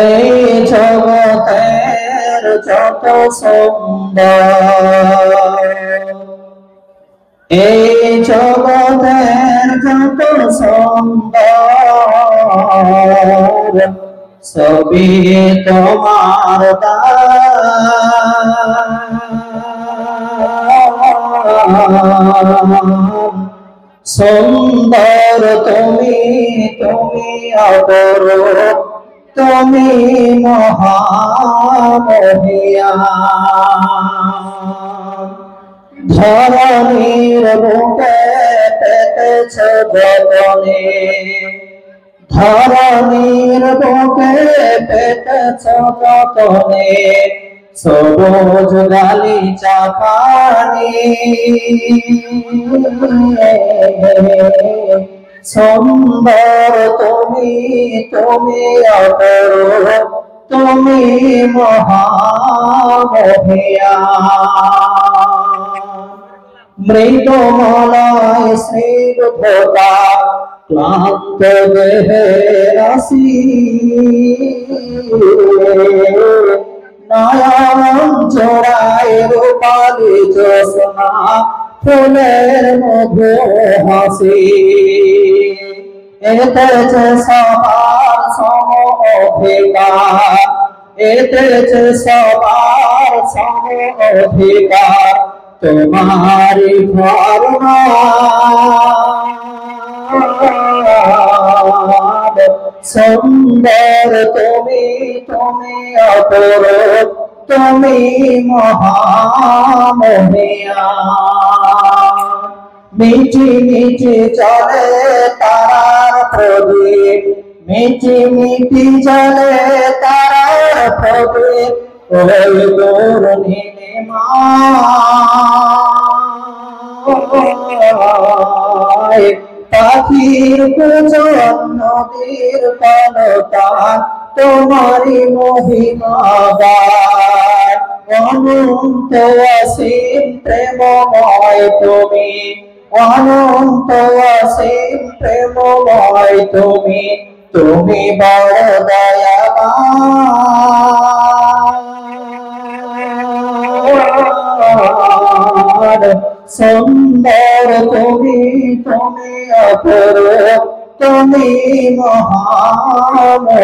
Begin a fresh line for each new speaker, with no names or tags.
এই জগতের যত সুন্দর, এই জগতের যত সুন্দর, সবই তোমার দান। সুন্দর তুমি, তুমি অপরূপ, তুমি মহামহিয়ান। ধরণীর বুকে পেতেছ যতনে, ধরণীর বুকে পেতেছ যতনে, সবুজ গালিচা পানি। সুন্দর তুমি, তুমি অপরূপ, তুমি মহামহিয়ান। মৃদুমলয় স্নিগ্ধতা ক্লান্ত দেহের আসি, নয়ন জোড়ায় রূপালী জ্যোৎস্না ফুলের মধু হাসি। এতেছে সবার সম অধিকার, এতেছে সবার সম অধিকার, তোমারি ফরমান। সুন্দর তুমি, তুমি অপরূপ, তুমি মহামহিয়ান। মিটি মিটি চলে তারার প্রদীপ, মিটি মিটি চলে তারার প্রদীপ, ওই দূর নীলিমায় পাখির কুজন নদীর কলতান, তোমারি মহিমা গায়। অনন্ত অসীম প্রেমময় তুমি, অনন্ত অসীম প্রেমময় তুমি, তুমি বড় দয়াবান। সুন্দর তুমি, তুমি অপরূপ, তুমি মহামহিয়ান।